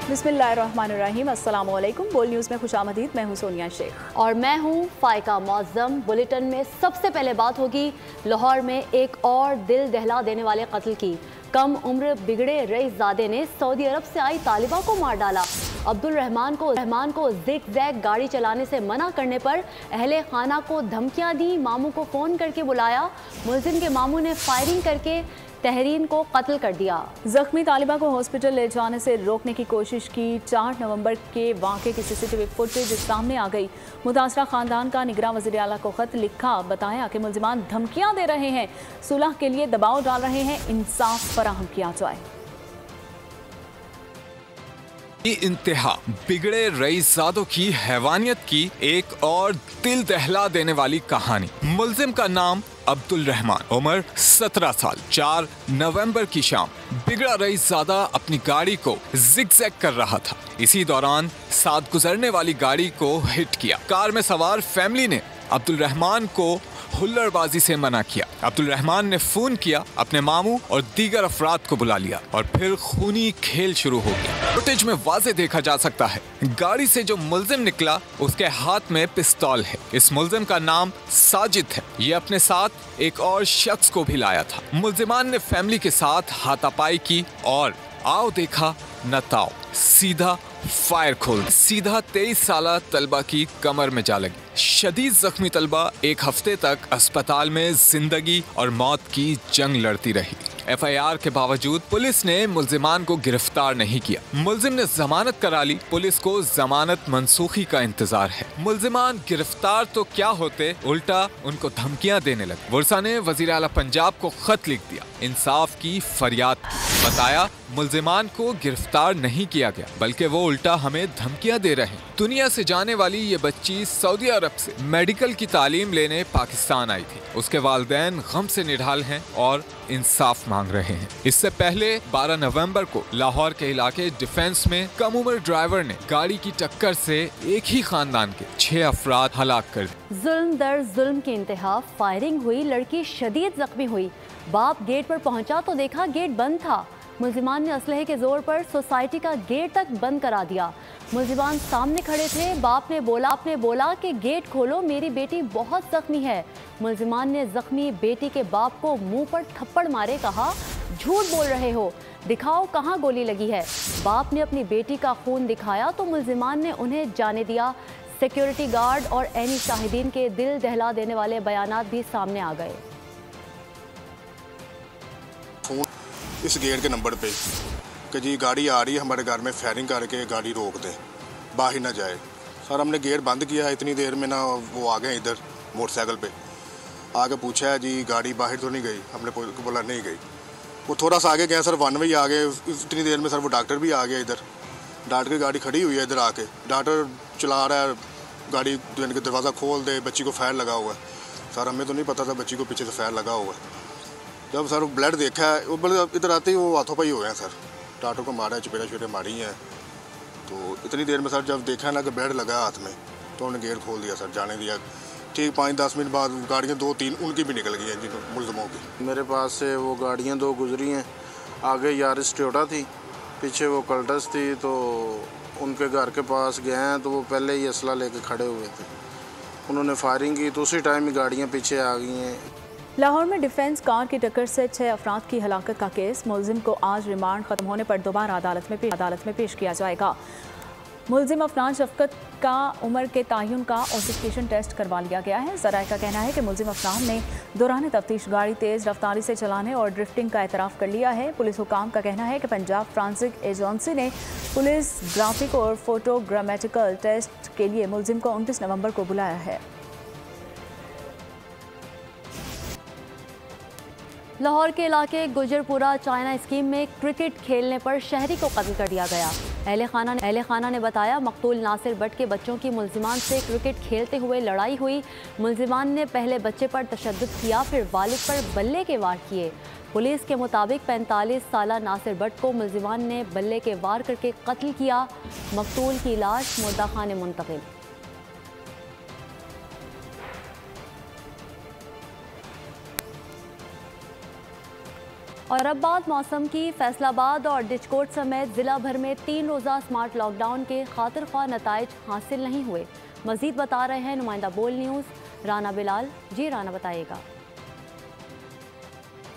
बिस्मिल्लाहिर्रहमानिर्रहीम, अस्सलाम वालेकुम। बोल न्यूज़ में खुशामदीद। मैं हूँ सोनिया शेख और मैं हूँ फाइका मौज़म। बुलेटिन में सबसे पहले बात होगी लाहौर में एक और दिल दहला देने वाले कत्ल की। कम उम्र बिगड़े रईसज़ादे ने सऊदी अरब से आई तालिबा को मार डाला। अब्दुल रहमान को जिग जैग गाड़ी चलाने से मना करने पर अहले खाना को धमकियां दी, मामू को फ़ोन करके बुलाया। मुलजिम के मामू ने फायरिंग करके तहरीन को कत्ल कर दिया। जख्मी तालिबा को हॉस्पिटल ले जाने से रोकने की कोशिश की। 4 नवंबर के वाक़े की CCTV फुटेज सामने आ गई। मुतासरा खानदान का निगरां वज़ीर आला को खत लिखा, बताया कि मुलजिमान धमकियां दे रहे हैं, सुलह के लिए दबाव डाल रहे हैं, इंसाफ फराहम किया जाए। इंतहा बिगड़े रईसज़ादों की हैवानियत की एक और दिल दहला देने वाली कहानी। मुलजिम का नाम अब्दुल रहमान, उम्र 17 साल। 4 नवंबर की शाम बिगड़ा रईसज़ादा अपनी गाड़ी को जिगजैग कर रहा था। इसी दौरान साथ गुजरने वाली गाड़ी को हिट किया। कार में सवार फैमिली ने अब्दुल रहमान को हुल्लड़बाजी से मना किया। अब्दुल रहमान ने फोन किया, अपने मामू और दीगर अफराद को बुला लिया और फिर खूनी खेल शुरू हो गया। फुटेज में वाज़े देखा जा सकता है, गाड़ी से जो मुलजिम निकला उसके हाथ में पिस्तौल है। इस मुलजिम का नाम साजिद है। ये अपने साथ एक और शख्स को भी लाया था। मुलजिमान ने फैमिली के साथ हाथापाई की और आओ देखा न ताओ, सीधा फायर खोल। सीधा 23 साला तलबा की कमर में जा लगी। शदीद जख्मी तलबा एक हफ्ते तक अस्पताल में जिंदगी और मौत की जंग लड़ती रही। FIR के बावजूद पुलिस ने मुलजिमान को गिरफ्तार नहीं किया। मुलजिम ने जमानत करा ली। पुलिस को जमानत मनसूखी का इंतजार है। मुलजिमान गिरफ्तार तो क्या होते, उल्टा उनको धमकियां देने लगे। बुरसा ने वजीर आला पंजाब को खत लिख दिया, इंसाफ की फरियाद बताया। मुलजिमान को गिरफ्तार नहीं किया गया, बल्कि वो उल्टा हमें धमकियां दे रहे हैं। दुनिया से जाने वाली ये बच्ची सऊदी अरब से मेडिकल की तालीम लेने पाकिस्तान आई थी। उसके वालिदैन गम से निढाल हैं और इंसाफ मांग रहे हैं। इससे पहले 12 नवंबर को लाहौर के इलाके डिफेंस में कम उम्र ड्राइवर ने गाड़ी की टक्कर से एक ही खानदान के 6 अफराद हलाक कर दिए। जुल्म दर जुल्म की इंतहा, फायरिंग हुई, लड़की शदीद जख्मी हुई। बाप गेट पर पहुंचा तो देखा गेट बंद था। मुलजिमान ने असलहे के जोर पर सोसाइटी का गेट तक बंद करा दिया। मुलजिमान सामने खड़े थे। बाप ने बोला कि गेट खोलो, मेरी बेटी बहुत जख्मी है। मुलजिमान ने जख्मी बेटी के बाप को मुंह पर थप्पड़ मारे, कहा झूठ बोल रहे हो, दिखाओ कहाँ गोली लगी है। बाप ने अपनी बेटी का खून दिखाया तो मुलजिमान ने उन्हें जाने दिया। सिक्योरिटी गार्ड और ऐनी शाहिदीन के दिल दहला देने वाले बयानात भी सामने आ गए। इस गेट के नंबर पे कि जी गाड़ी आ रही है हमारे घर में, फायरिंग करके गाड़ी रोक दें, बाहर ना जाए। सर हमने गेट बंद किया, इतनी देर में ना वो आ गए इधर मोटरसाइकिल पे। आगे पूछा है जी गाड़ी बाहर तो नहीं गई, हमने बोला नहीं गई। वो थोड़ा सा आगे गए सर, 1 वे आ गए। इतनी देर में सर वो डॉक्टर भी आ गया इधर। डॉक्टर की गाड़ी खड़ी हुई है इधर आके, डॉक्टर चला रहा है गाड़ी, दरवाज़ा खोल दे, बच्ची को फायर लगा हुआ है। सर हमें तो नहीं पता था बच्ची को पीछे से फायर लगा हुआ है। जब सर ब्लड देखा है, वो बोले इधर आते ही वो हाथों पर ही हो गए हैं सर। डॉक्टर को मारा है, चपेटा मारी हैं। तो इतनी देर में सर जब देखा ना कि ब्लड लगा हाथ में, तो उन्होंने गेट खोल दिया सर, जाने दिया। ठीक 5-10 मिनट बाद गाड़ियाँ 2-3 उनकी भी निकल गई हैं जिन मुलजमों की। मेरे पास से वो गाड़ियाँ 2 गुजरी हैं। आगे यारिस टोयोटा थी, पीछे वो कल्टस थी। तो उनके घर के पास गए हैं तो वो पहले ही असला लेके खड़े हुए थे। उन्होंने फायरिंग की तो उसी टाइम ही गाड़ियाँ पीछे आ गई हैं। लाहौर में डिफेंस कार की टक्कर से 6 अफराद की हलाकत का केस। मुलजिम को आज रिमांड खत्म होने पर दोबारा अदालत में पेश किया जाएगा। मुलजिम अफनान शफकत का उम्र के तयन का ऑसिफिकेशन टेस्ट करवा लिया गया है। ज़राए का कहना है कि मुलजिम अफनान ने दौरान तफ्तीश गाड़ी तेज़ रफ्तारी से चलाने और ड्रिफ्टिंग का एतराफ़ कर लिया है। पुलिस हुकाम का कहना है कि पंजाब फ्रांसिक एजेंसी ने पुलिस ग्राफिक और फोटोग्रामेटिकल टेस्ट के लिए मुलजिम को 29 नवंबर को बुलाया है। लाहौर के इलाके गुजरपुरा चाइना स्कीम में क्रिकेट खेलने पर शहरी को कत्ल कर दिया गया। अहले खाना ने बताया मकतूल नासिर बट के बच्चों की मुलजिमान से क्रिकेट खेलते हुए लड़ाई हुई। मुलजिमान ने पहले बच्चे पर तशद्दुद किया, फिर वालिद पर बल्ले के वार किए। पुलिस के मुताबिक 45 साला नासिर बट को मुलजिमान ने बल्ले के वार करके कत्ल किया। मकतूल की लाश मुर्दा खाने मुंतकिल। और अब बात मौसम की। फैसलाबाद और डिचकोट समेत जिला भर में 3 रोज़ा स्मार्ट लॉकडाउन के खातिर ख्वाह नताइज हासिल नहीं हुए। मजीद बता रहे हैं नुमाइंदा बोल न्यूज़ राना बिलाल। जी राना, बताइएगा।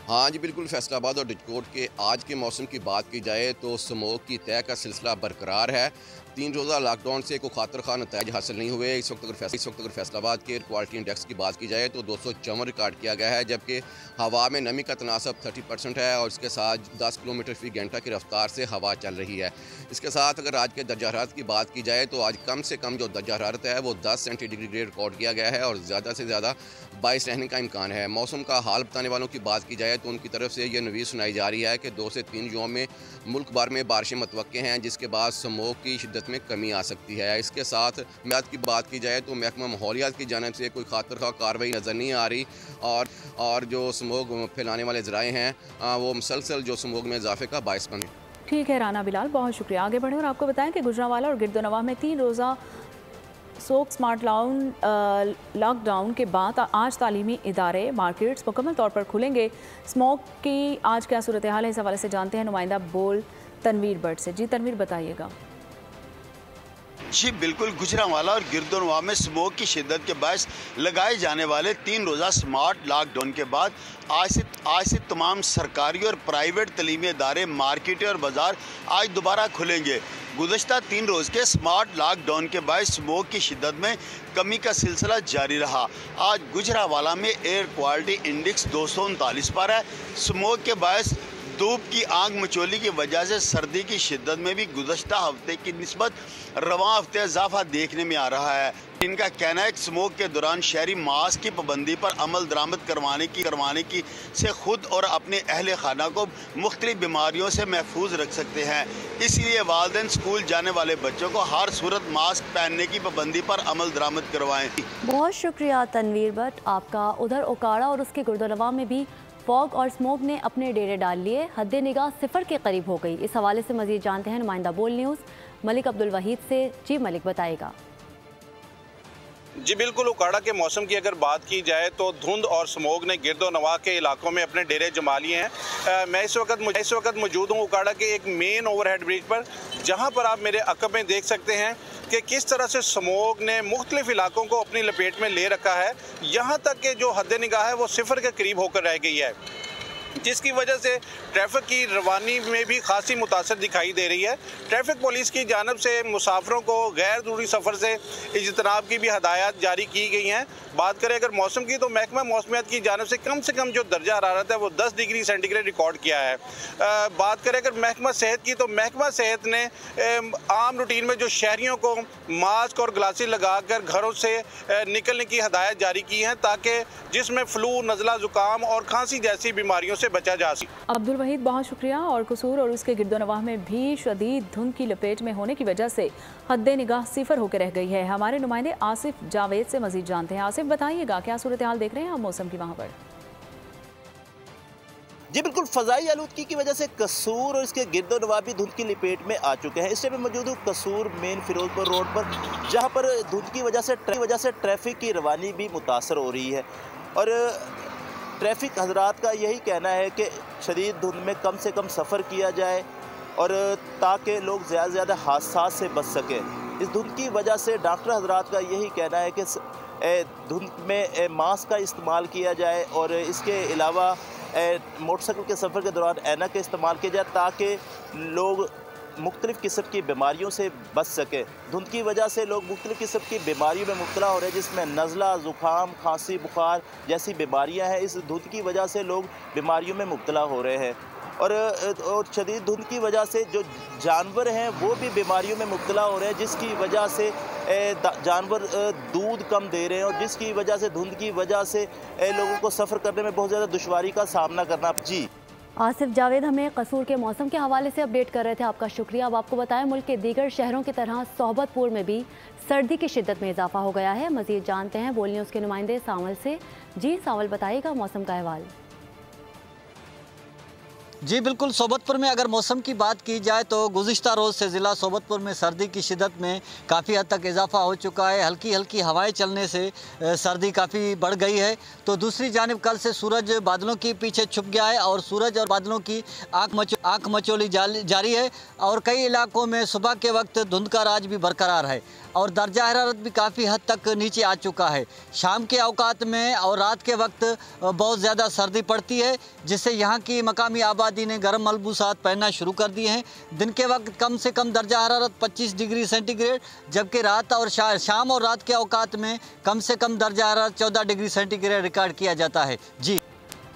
हाँ जी बिल्कुल, फैसलाबाद और डिचकोट के आज के मौसम की बात की जाए तो स्मोक की तय का सिलसिला बरकरार है। 3 रोज़ा लॉकडाउन से कोई खातिर ख़्वाह नताइज हासिल नहीं हुए। इस वक्त अगर फैसलाबाद के एयर क्वालिटी इंडेक्स की बात की जाए तो 254 रिकॉर्ड किया गया है, जबकि हवा में नमी का तनासब 30% है और इसके साथ 10 किलोमीटर फी घंटा की रफ्तार से हवा चल रही है। इसके साथ अगर आज के दर्जा हरारत की बात की जाए तो आज कम से कम जो दर्जा हरारत है वो 10 सेंटीग्रेड रिकॉर्ड किया गया है और ज़्यादा से ज़्यादा 22 रहने का इम्कान है। मौसम का हाल बताने वालों की बात की जाए तो उनकी तरफ से ये नवीस सुनाई जा रही है कि 2 से 3 ज़ोन में मुल्क भर में बारिशें मुतवक्के हैं, जिसके बाद स्मोक की शिद्दत में कमी आ सकती है। इसके साथ मैद की बात की जाए तो महकमा माहौलियात की जानिब से कोई खातिर ख़्वाह कार्रवाई नज़र नहीं आ रही और जो स्मोक फैलाने वाले ज़राए हैं वो मुसलसल जो स्मोक में इजाफे का बायस बने। ठीक है राना बिलाल, बहुत शुक्रिया। आगे बढ़े और आपको बताएं कि गुजरांवाला और गिरदोनवाह में 3 रोज़ा सोक स्मार्ट लॉकडाउन के बाद आज तालीमी इदारे मार्केट्स मुकम्मल तौर पर खुलेंगे। स्मोक की आज क्या सूरत हाल है, इस हवाले से जानते हैं नुमाइंदा बोल तनवीर भट्ट से। जी तनवीर, बताइएगा। जी बिल्कुल, गुजरांवाला और गिरदोनवाह में स्मोक की शिद्दत के बायस लगाए जाने वाले 3 रोज़ा स्मार्ट लॉकडाउन के बाद आज से तमाम सरकारी और प्राइवेट तलीमी इदारे, मार्केटें और बाज़ार आज दोबारा खुलेंगे। गुज़श्ता 3 रोज़ के स्मार्ट लॉकडाउन के बायस स्मोक की शिद्दत में कमी का सिलसिला जारी रहा। आज गुजरांवाला में एयर क्वालिटी इंडेक्स 239 पर है। स्मोक के बायस धूप की आग मचोली की वजह से सर्दी की शिद्दत में भी गुज़श्ता हफ्ते की निस्बत रवां हफ्ते इजाफा देखने में आ रहा है। इनका कहना है कि स्मोक के दौरान शहरी मास्क की पाबंदी पर अमल दरामद करवाने की से खुद और अपने अहल खाना को मुख्तलिफ बीमारियों से महफूज रख सकते हैं। इसलिए वालिदैन स्कूल जाने वाले बच्चों को हर सूरत मास्क पहनने की पाबंदी पर अमल दरामद करवाएं। बहुत शुक्रिया तनवीर भट्ट आपका। उधर ओकाड़ा और उसके गुरुद्वारा में भी फॉग और स्मोक ने अपने डेरे डाल लिए, हद निगाह 0 के करीब हो गई। इस हवाले से मजीद जानते हैं नुमाइंदा बोल न्यूज़ मलिक अब्दुल वहीद से। जी मलिक, बताइएगा। जी बिल्कुल, ओकाड़ा के मौसम की अगर बात की जाए तो धुंध और स्मोक ने गिरदोनवाह के इलाकों में अपने डेरे जमा लिए हैं। मैं इस वक्त मौजूद हूँ ओकाड़ा के एक मेन ओवरहेड ब्रिज पर, जहाँ पर आप मेरे अकब में देख सकते हैं कि किस तरह से स्मोक ने मुख्तलिफ इलाकों को अपनी लपेट में ले रखा है। यहाँ तक कि जो हद निगाह है वो 0 के करीब होकर रह गई है, जिसकी वजह से ट्रैफिक की रवानी में भी खासी मुतासर दिखाई दे रही है। ट्रैफिक पुलिस की जानब से मुसाफिरों को गैर ज़रूरी सफ़र से इज्तनाब की भी हदायत जारी की गई हैं। बात करें अगर मौसम की तो महकमा मौसमियात की जानब से कम जो दर्जा हरारत है वो 10 डिग्री सेंटीग्रेड रिकॉर्ड किया है। बात करें अगर महकमा सेहत की तो महकमा सेहत ने आम रूटीन में जो शहरियों को मास्क और ग्लासेस लगाकर घरों से निकलने की हदायत जारी की हैं, ताकि जिसमें फ्लू, नज़ला, ज़ुकाम और खांसी जैसी बीमारियों से बचा जा सके। अब्दुल वहीद, बहुत शुक्रिया। और कसूर और उसके गिरदोनवाह में भी शदीद धुंध की लपेट में होने की वजह से हद निगाह 0 होकर रह गई है। हमारे नुमाइंदे आसिफ जावेद से मजीद जानते हैं। आसिफ, बताइएगा क्या सूरत हाल देख रहे हैं आप मौसम की वहाँ पर? जी बिल्कुल, फ़ज़ाई आलूदगी की वजह से कसूर और इसके गिरदोनवाह भी धुंध की लपेट में आ चुके हैं। इस टाइम मौजूद हूँ कसूर मेन फिरोजपुर रोड पर, जहाँ पर धुंध की वजह से ट्रैफिक की रवानी भी मुतासर हो रही है। और ट्रैफिक हजरात का यही कहना है कि शदीद धुंध में कम से कम सफ़र किया जाए और ताकि लोग ज़्यादा से ज़्यादा हादसा से बच सकें। इस धुंध की वजह से डॉक्टर हजरात का यही कहना है कि धुंध में मास्क का इस्तेमाल किया जाए और इसके अलावा मोटरसाइकिल के सफ़र के दौरान ऐनक का इस्तेमाल किया जाए, ताकि लोग मुख्तलिफ़ किस्म की बीमारियों से बच सके। धुंध की वजह से लोग मुख्तलिफ़ किस्म की बीमारियों में मुब्तला हो रहे हैं, जिसमें नज़ला, ज़ुकाम, खांसी, बुखार जैसी बीमारियां हैं। इस धुंध की वजह से लोग बीमारियों में मुब्तला हो रहे हैं और शदीद धुंध की वजह से जो जानवर हैं वो भी बीमारियों में मुब्तला हो रहे हैं, जिसकी वजह से जानवर दूध कम दे रहे हैं और जिसकी वजह से धुंध की वजह से लोगों को सफ़र करने में बहुत ज़्यादा दुश्वारी का सामना करना। जी आसिफ जावेद हमें कसूर के मौसम के हवाले से अपडेट कर रहे थे, आपका शुक्रिया। अब आपको बताएं मुल्क के दीगर शहरों की तरह सोहबतपुर में भी सर्दी की शिद्दत में इजाफा हो गया है। मज़ीद जानते हैं बोल न्यूज़ के नुमाइंदे सावल से। जी सावल, बताइएगा मौसम का अहवाल। जी बिल्कुल, सोबतपुर में अगर मौसम की बात की जाए तो गुज़िश्ता रोज़ से ज़िला सोबतपुर में सर्दी की शिद्दत में काफ़ी हद तक इजाफा हो चुका है। हल्की हल्की हवाएं चलने से सर्दी काफ़ी बढ़ गई है। तो दूसरी जानिब कल से सूरज बादलों के पीछे छुप गया है और सूरज और बादलों की आँख मचोली जारी है और कई इलाकों में सुबह के वक्त धुंध का राज भी बरकरार है और दर्जा हरारत भी काफ़ी हद तक नीचे आ चुका है। शाम के औकात में और रात के वक्त बहुत ज़्यादा सर्दी पड़ती है, जिससे यहाँ की मकामी आबादी ने गर्म मलबूसात पहनना शुरू कर दिए हैं। दिन के वक्त कम से कम दर्जा हरारत 25 डिग्री सेंटीग्रेड, जबकि रात और शाम और रात के औकात में कम से कम दर्जा हरारत 14 डिग्री सेंटीग्रेड रिकॉर्ड किया जाता है। जी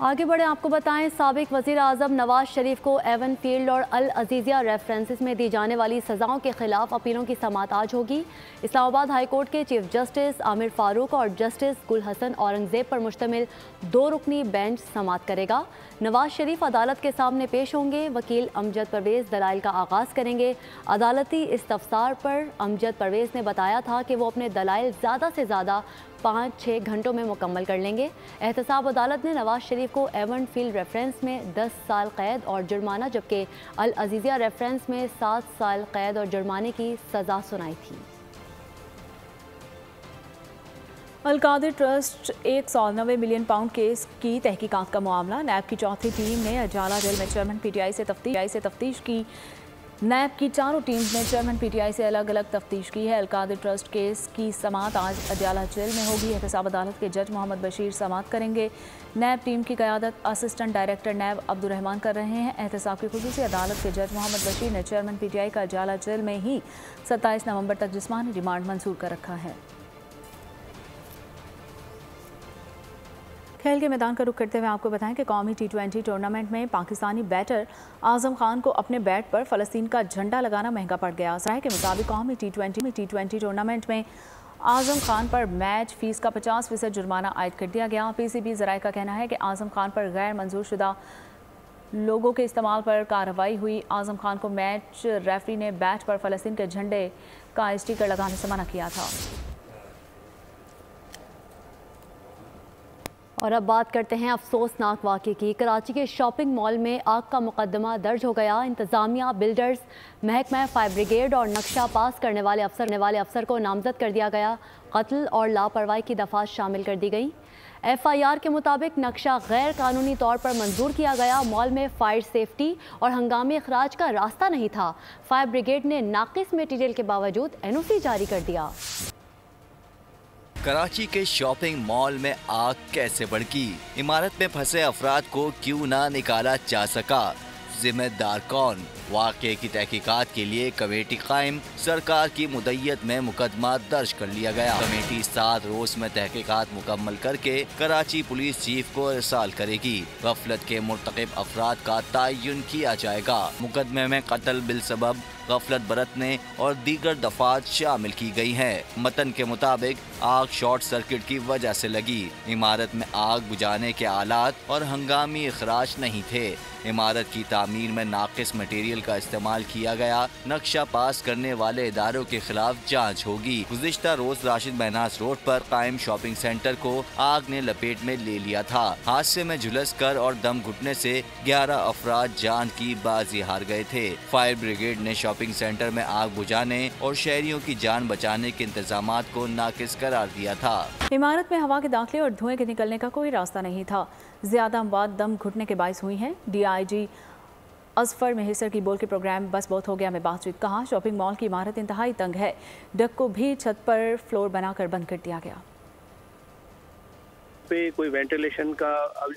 आगे बढ़े, आपको बताएं, साबिक वज़ीर आज़म नवाज शरीफ को एवन फील्ड और अल अजीज़िया रेफरेंसेस में दी जाने वाली सज़ाओं के खिलाफ अपीलों की समाअत आज होगी। इस्लामाबाद हाई कोर्ट के चीफ जस्टिस आमिर फारूक और जस्टिस गुल हसन औरंगज़ेब पर मुश्तमिल 2 रुकनी बेंच समाअत करेगा। नवाज शरीफ अदालत के सामने पेश होंगे। वकील अमजद परवेज़ दलाइल का आगाज़ करेंगे। अदालती इस्तफसार पर अमजद परवेज़ ने बताया था कि वो अपने दलाइल ज़्यादा से ज़्यादा 5-6 घंटों में मुकम्मल कर लेंगे। एहतसाब अदालत ने नवाज शरीफ को एवन फील्ड रेफरेंस में 10 साल कैद और जुर्माना, जबकि अल अजीज़िया रेफरेंस में 7 साल कैद और जुर्माने की सज़ा सुनाई थी। Al Qadir trust 190 million pound case की तहकीकात का मामला। नैब की चौथी टीम ने अजाला जेल में चेयरमैन पीटीआई से तफ्तीश की। नैब की चारों टीम्स ने चेयरमैन पीटीआई से अलग अलग तफ्तीश की है। अल कादिर ट्रस्ट केस की समाअत आज अजाला जेल में होगी। एहतसाब अदालत के जज मोहम्मद बशीर समाअत करेंगे। नैब टीम की क़यादत assistant director NAB Abdul Rahman कर रहे हैं। एहतसाब की खुसूसी अदालत के जज मोहम्मद बशीर ने चेयरमैन पीटीआई का अजाला जेल में ही 27 नवंबर तक जिस्मानी रिमांड मंजूर कर रखा है। खेल के मैदान का रुख करते हुए आपको बताएं कि कौमी T20 टूर्नामेंट में पाकिस्तानी बैटर आजम खान को अपने बैट पर फ़लस्तीन का झंडा लगाना महंगा पड़ गया। ज़राए के मुताबिक कौमी T20 टूर्नामेंट में आजम खान पर मैच फीस का 50% जुर्माना आयद कर दिया गया। PCB ज़राए का कहना है कि आजम खान पर गैर मंजूर शुदा लोगों के इस्तेमाल पर कार्रवाई हुई। आजम खान को मैच रेफरी ने बैट पर फ़लस्तीन के झंडे का स्टिकर लगाने से मना किया था। और अब बात करते हैं अफसोसनाक वाक़े की। कराची के शॉपिंग मॉल में आग का मुकदमा दर्ज हो गया। इंतज़ामिया, बिल्डर्स, महकमा फायर ब्रिगेड और नक्शा पास करने वाले अफसर को नामजद कर दिया गया। कत्ल और लापरवाही की दफ़ात शामिल कर दी गई। FIR के मुताबिक नक्शा गैर कानूनी तौर पर मंजूर किया गया। मॉल में फायर सेफ्टी और हंगामी अखराज का रास्ता नहीं था। फायर ब्रिगेड ने नाकिस मटीरियल के बावजूद NOC जारी कर दिया। कराची के शॉपिंग मॉल में आग कैसे भड़की? इमारत में फंसे अफराद को क्यों ना निकाला जा सका? जिम्मेदार कौन? वाक़े की तहकीकात के लिए कमेटी कायम। सरकार की मुद्दत में मुकदमा दर्ज कर लिया गया। कमेटी 7 रोज में तहकीकात मुकम्मल करके कराची पुलिस चीफ को इरसाल करेगी। गफलत के मुर्तकिब अफराद का तयन किया जाएगा। मुकदमे में कत्ल बिलसबब, गफलत बरतने और दीगर दफात शामिल की गई हैं। मतन के मुताबिक आग शॉर्ट सर्किट की वजह से लगी। इमारत में आग बुझाने के आलात और हंगामी अखराज नहीं थे। इमारत की तामीर में नाकिस मटेरियल का इस्तेमाल किया गया। नक्शा पास करने वाले इदारों के खिलाफ जांच होगी। गुज़िश्ता रोज राशिद महनाज रोड पर कायम शॉपिंग सेंटर को आग ने लपेट में ले लिया था। हादसे में झुलस कर और दम घुटने से 11 अफराद जान की बाजी हार गए थे। फायर ब्रिगेड ने शॉपिंग सेंटर में आग बुझाने और शहरियों की जान बचाने के इंतजामात को नाकिस करार दिया था। इमारत में हवा के दाखिले और धुएं के निकलने का कोई रास्ता नहीं था। ज्यादा अमवात दम घुटने के बायस हुई हैं। DIG असफर मेहसर की बोल के प्रोग्राम बस बहुत हो गया में बातचीत। कहा शॉपिंग मॉल की इमारत इंतहाई तंग है। डक को भी छत पर फ्लोर बनाकर बंद कर दिया गया। पे कोई वेंटिलेशन का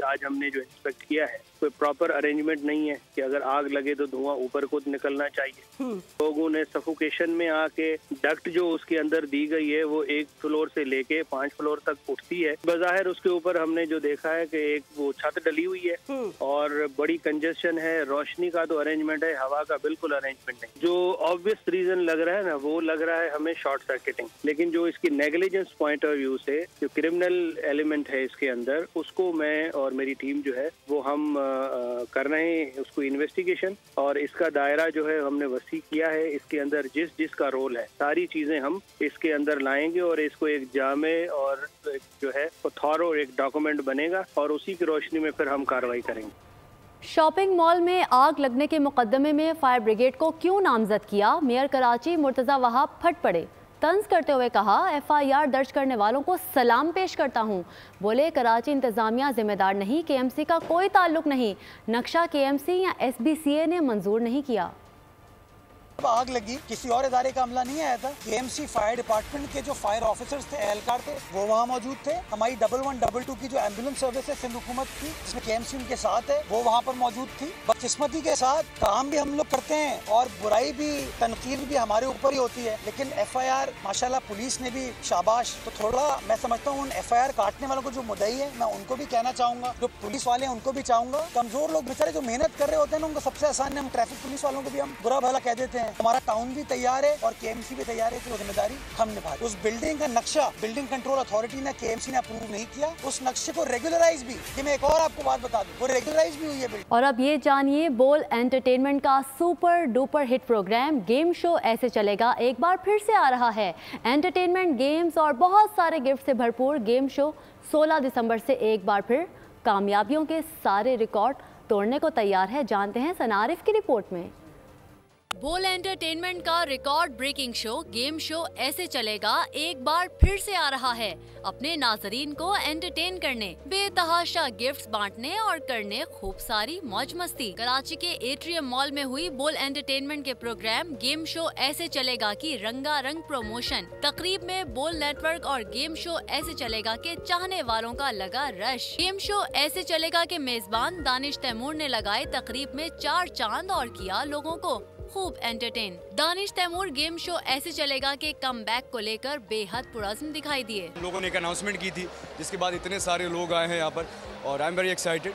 आज हमने जो इंस्पेक्ट किया है, कोई प्रॉपर अरेंजमेंट नहीं है कि अगर आग लगे तो धुआं ऊपर को निकलना चाहिए। लोगों ने सफोकेशन में आके डक्ट जो उसके अंदर दी गई है वो 1 फ्लोर से लेके 5 फ्लोर तक उठती है। बज़ाहिर उसके ऊपर हमने जो देखा है कि एक वो छत डली हुई है और बड़ी कंजेशन है। रोशनी का तो अरेंजमेंट है, हवा का बिल्कुल अरेंजमेंट नहीं। जो ऑब्वियस रीजन लग रहा है ना, वो लग रहा है हमें शॉर्ट सर्किटिंग। लेकिन जो इसकी नेग्लिजेंस पॉइंट ऑफ व्यू से जो क्रिमिनल एलिमेंट है इसके अंदर, उसको मैं और मेरी टीम जो है वो हम कर रहे हैं उसको इन्वेस्टिगेशन, और इसका दायरा जो है हमने वसी किया है। इसके अंदर जिसका रोल है सारी चीजें हम इसके अंदर लाएंगे और इसको एक जामे और जो है थॉरो एक डॉक्यूमेंट बनेगा और उसी की रोशनी में फिर हम कार्रवाई करेंगे। शॉपिंग मॉल में आग लगने के मुकदमे में फायर ब्रिगेड को क्यों नामजद किया? मेयर कराची मुर्तज़ा वहाब फट पड़े। तंज करते हुए कहा, FIR दर्ज करने वालों को सलाम पेश करता हूं। बोले, कराची इंतजामिया जिम्मेदार नहीं, KMC का कोई ताल्लुक नहीं। नक्शा KMC या SBCA ने मंजूर नहीं किया। आग लगी, किसी और इदारे का अमला नहीं आया था। KMC फायर डिपार्टमेंट के जो फायर ऑफिसर्स थे, एहलकार थे, वो वहाँ मौजूद थे। हमारी 1112 की जो एम्बुलेंस सर्विस है सिंध हुकूमत की, जिसमें KMC उनके साथ है, वो वहाँ पर मौजूद थी। बदकिस्मती के साथ काम भी हम लोग करते हैं और बुराई भी, तनकीद भी हमारे ऊपर ही होती है। लेकिन FIR माशाल्लाह पुलिस ने भी शाबाश। तो थोड़ा मैं समझता हूँ उन FIR काटने वालों को जो मुद्दई है, मैं उनको भी कहना चाहूँगा, जो पुलिस वाले हैं उनको भी चाहूँगा। कमजोर लोग बेचारे जो मेहनत कर रहे होते हैं ना, उनको सबसे आसान है, हम ट्रैफिक पुलिस वालों को भी हम बुरा भला कह देते हैं। हमारा टाउन भी तैयार है और KMC भी तैयार है कि वो जिम्मेदारी हम निभाएं। उस बिल्डिंग का नक्शा बिल्डिंग कंट्रोल अथॉरिटी ने, KMC ने अप्रूव नहीं किया। उस नक्शे को रेगुलराइज भी, ये मैं एक और आपको बात बता दूं, वो रेगुलराइज भी हुई है बिल्डिंग। और अब ये जानिए, बोल एंटरटेनमेंट का super duper hit programme game show ऐसे चलेगा एक बार फिर से आ रहा है। एंटरटेनमेंट, गेम्स और बहुत सारे गिफ्ट से भरपूर गेम शो 16 दिसंबर से एक बार फिर कामयाबियों के सारे रिकॉर्ड तोड़ने को तैयार है। जानते हैं सना आरिफ की रिपोर्ट में। बोल एंटरटेनमेंट का record breaking show game show ऐसे चलेगा एक बार फिर से आ रहा है, अपने नाजरीन को एंटरटेन करने, बेतहाशा गिफ्ट्स बांटने और करने खूब सारी मौज मस्ती। कराची के एट्रियम मॉल में हुई बोल एंटरटेनमेंट के प्रोग्राम गेम शो ऐसे चलेगा की रंगारंग प्रमोशन। तकरीब में बोल नेटवर्क और गेम शो ऐसे चलेगा के चाहने वालों का लगा रश। गेम शो ऐसे चलेगा के मेजबान दानिश तैमूर ने लगाए तकरीब में 4 चांद और किया लोगों को खूब entertain. Danish Taimur game show ऐसे चलेगा के कमबैक को लेकर बेहद पुरज़्म दिखाई दिए। लोगों ने एक अनाउंसमेंट की थी, जिसके बाद इतने सारे लोग आए हैं यहाँ पर और आई एम वेरी एक्साइटेड।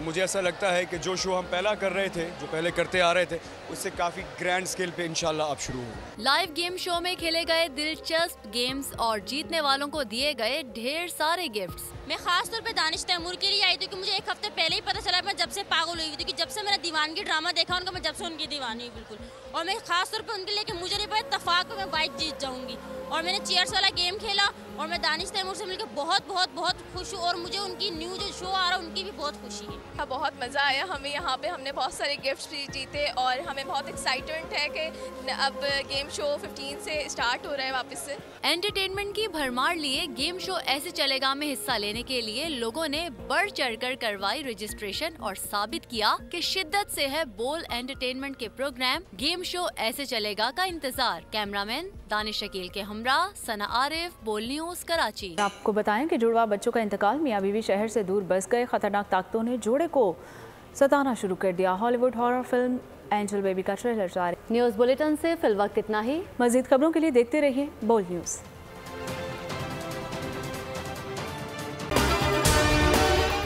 मुझे ऐसा लगता है कि जो शो हम पहला कर रहे थे, जो पहले करते आ रहे थे, उससे काफ़ी ग्रैंड स्केल पे इंशाल्लाह अब शुरू होगा। लाइव गेम शो में खेले गए दिलचस्प गेम्स और जीतने वालों को दिए गए ढेर सारे गिफ्ट्स। मैं खास तौर पे दानिश तैमूर के लिए आई थी कि मुझे एक हफ्ते पहले ही पता चला, मैं जब से पागल हुई थी कि जब से मैंने दीवानगी ड्रामा देखा उनका, मैं जब से उनकी दीवानी हुई बिल्कुल। और मैं खास तौर पे उनके लिए कि मुझे नहीं पता इत्तेफाक मैं बाइक जीत जाऊंगी। और मैंने चेयर्स वाला गेम खेला और मैं दानिश तैमूर से मिलकर बहुत बहुत बहुत खुश हूँ और मुझे उनकी न्यू जो शो आ रहा है उनकी भी बहुत खुशी है। बहुत मज़ा आया हमें यहाँ पे, हमने बहुत सारे गिफ्ट्स भी जीते और हमें बहुत एक्साइटमेंट है कि अब गेम शो 15 से स्टार्ट हो रहा है वापस से। एंटरटेनमेंट की भरमार लिए गेम शो ऐसे चलेगा में हिस्सा लेने के लिए लोगों ने बढ़ चढ़कर करवाई रजिस्ट्रेशन और साबित किया कि शिद्दत से है बोल एंटरटेनमेंट के प्रोग्राम गेम शो ऐसे चलेगा का इंतजार। कैमरामैन दानिश शकील के हमरा, सना आरिफ, बोल न्यूज कराची। आपको बताएं कि जुड़वा बच्चों का इंतकाल, मियां बीवी शहर से दूर बस गए। खतरनाक ताकतों ने जोड़े को सताना शुरू कर दिया। Hollywood horror film angel baby का ट्रेलर जारी। न्यूज बुलेटिन से फिल वक्त इतना ही। मजीद खबरों के लिए देखते रहिए बोल न्यूज।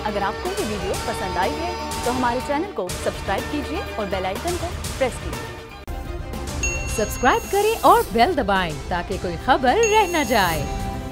अगर आपको ये वीडियो पसंद आई है तो हमारे चैनल को सब्सक्राइब कीजिए और बेल आइकन को प्रेस कीजिए। सब्सक्राइब करें और बेल दबाएं ताकि कोई खबर रह न जाए।